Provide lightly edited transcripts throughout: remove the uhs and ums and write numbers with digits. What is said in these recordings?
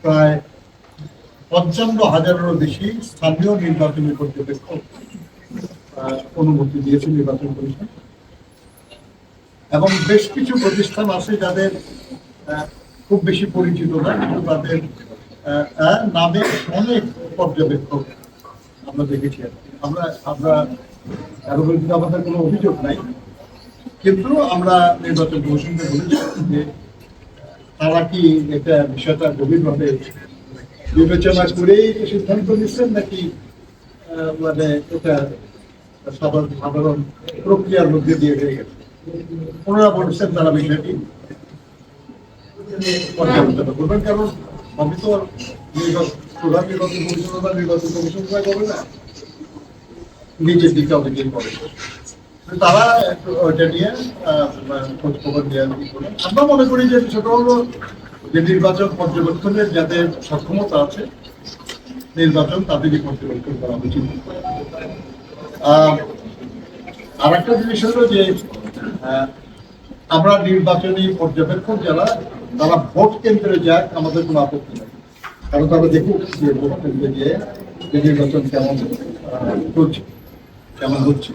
প্রায় 55,000-এরও বেশি স্থানীয় নির্বাচনী পর্যবেক্ষক অনুমতি দিয়েছে নির্বাচন কমিশন, এবং বেশ কিছু প্রতিষ্ঠান আছে যাদের খুব বেশি পরিচিত না, কিন্তু তাদের নামে অনেক পর্যবেক্ষক আমরা দেখেছি। আমরা আমাদের কোনো অভিযোগ নাই, কিন্তু আমরা নির্বাচন কমিশনকে বলেছি যে তারা কি এটা বিষয়টা গভীরভাবে বিবেচনা করেই সিদ্ধান্ত নিচ্ছেন, নাকি মানে এটা সাধারণ প্রক্রিয়ার মধ্যে দিয়ে হয়ে গেছে। ওনারা বলছেন তারা বিষয়টি পর্যালোচনা করবেন, কারণ আমি তো প্রধান নির্বাচন কমিশন বা নির্বাচন কমিশন করবে না, নিজের দিকে অনেকেই করে, তারা ওইটা নিয়ে খোঁজ খবর দেওয়ার কি করে। আমরা মনে করি যে সেটা হলো যে নির্বাচন পর্যবেক্ষণের যাদের সক্ষমতা আছে নির্বাচন তাদেরই পর্যবেক্ষণ করা উচিত। আর একটা জিনিস হলো যে আমরা নির্বাচনী পর্যবেক্ষক যারা তারা ভোট কেন্দ্রে যাক, আমাদের কোনো আপত্তি নেই, কারণ তারা দেখুক যে ভোট কেন্দ্রে গিয়ে যে নির্বাচন কেমন চলছে, কেমন হচ্ছে।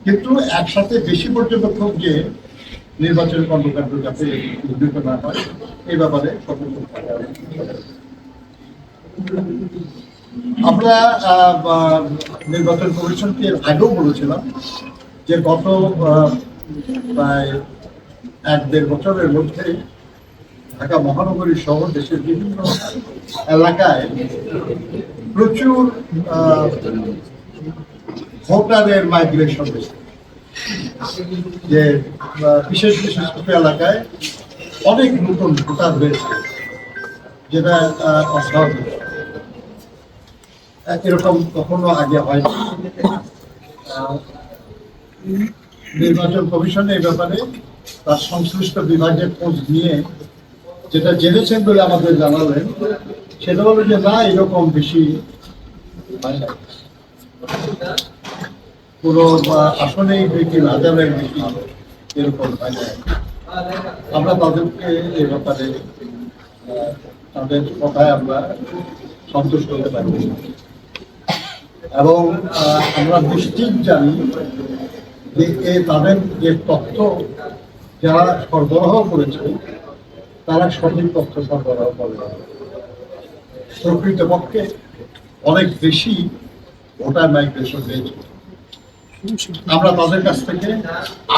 কিন্তু একসাথে বেশি পর্যবেক্ষক যে নির্বাচনী কর্মকাণ্ড যাতে উদ্বৃত্ত না হয় এই ব্যাপারে সতর্ক থাকা। আমরা নির্বাচন কমিশনকে আগেও বলেছিলাম যে গত প্রায় 1-1.5 বছরের মধ্যে ঢাকা মহানগরী সহ দেশের বিভিন্ন এলাকায় প্রচুর ভোটারের মাইগ্রেশন হয়েছে, যে বিশেষ বিশেষ কিছু এলাকায় অনেক নতুন ভোটার হয়েছে, যেটা অস্বাভাবিক, এরকম কখনো আগে হয়নি। নির্বাচন কমিশন এই ব্যাপারে তার সংশ্লিষ্ট বিভাগের খোঁজ নিয়ে যেটা জেনেছেন বলে আমাদের জানালেন, সেটা হলো যে না, এরকম বেশি হয় না, পুরো আসনেই 2-3 হাজারের বেশি এরকম হয় না। আমরা তাদেরকে এই ব্যাপারে তাদের কথায় আমরা সন্তুষ্ট হতে পারি, এবং আমরা নিশ্চিত জানি যে তাদের যে তথ্য যারা সরবরাহ করেছে তারা সঠিক তথ্য সরবরাহ করে। প্রকৃতপক্ষে অনেক বেশি ভোটার মাইগ্রেশন হয়েছে। আমরা তাদের কাছ থেকে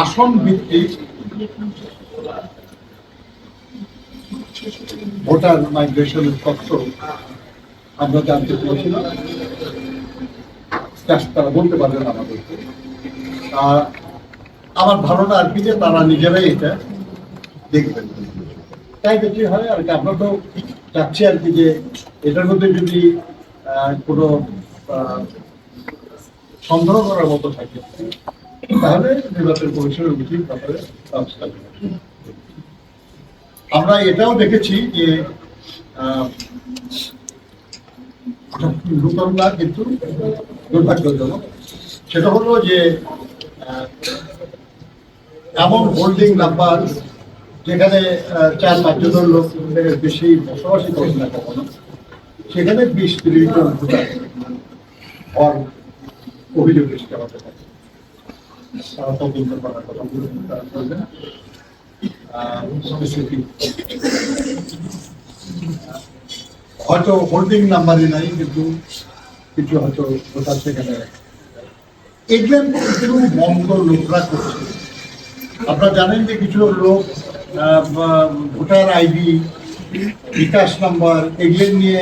আসন ভিত্তিক ভোটার মাইগ্রেশনের তথ্য আমরা জানতে পেরেছিলাম, তারা বলতে পারবেন আমাদেরকে। আমার ধারণা আর কি যে তারা নিজেরাই এটা দেখবেন, তাই বেশি হয় আর কি। আমরা তো চাচ্ছি আর কি যে এটার মধ্যে যদি কোনো সন্দেহ করার মতো থাকে তাহলে নির্বাচন কমিশনের উচিত ব্যাপারে ব্যবস্থা নেওয়া। আমরা এটাও দেখেছি যে নতুন না, কিন্তু দুর্ভাগ্যজনক, সেটা হলো যে এমন হোল্ডিং নাম্বার যেখানে 4-5 জন লোক বেশি বসবাসী করে না কখনো, সেখানে 20-30 জন ভোটার হওয়ার অভিযোগ এসেছে আমাদের কাছে। তারা তদন্ত করার কথা বলবেন, হয়তো হোল্ডিং নাম্বারই নাই, কিন্তু কিছু হয়তো ভোটার সেখানে এগুলো কিছু মন্দ লোকরা করছে। আপনারা জানেন যে কিছু লোক ভোটার আইডি, বিকাশ নাম্বার এগুলো নিয়ে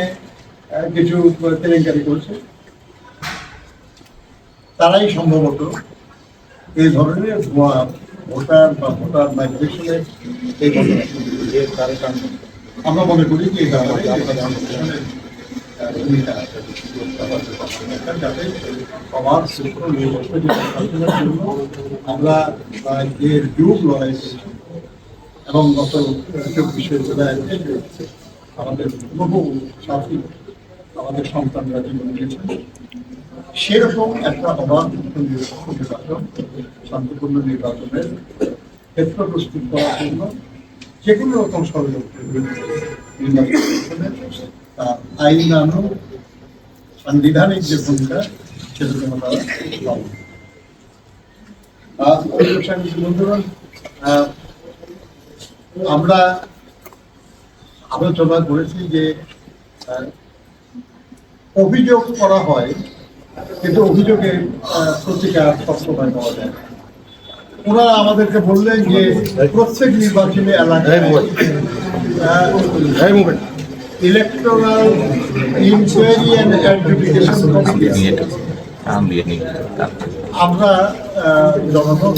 কিছু কেলেঙ্কারি করছে। তারাই সম্ভবত এই ধরনের ভোটার বা ভোটার মাইগ্রেশনের এই ঘটনা। আমরা মনে করি যে এটা যাতে সবার আমরা যে যুগ লড়াই করেছি এবং গত 24 জুলাই আমাদের বহু সাথী আমাদের সন্তানরা জীবন দিয়েছেন, সেরকম একটা অবাধ নির্বাচন, শান্তিপূর্ণ নির্বাচনের ক্ষেত্র প্রস্তুত করার জন্য যে কোনো রকম ষড়যন্ত্রের বিরুদ্ধে নির্বাচন কমিশনের আইনানুগ সাংবিধানিক যে ভূমিকা সেটা যেন তারা পালন করে। বন্ধুগণ, আমরা আলোচনা করেছি যে অভিযোগ করা হয় কিন্তু অভিযোগের প্রতিকার সবসময় পাওয়া যায় না। ওনারা আমাদেরকে বললেন যে প্রত্যেক নির্বাচনী এলাকায় electoral inquiry and adjudication committee আমরা জনগণ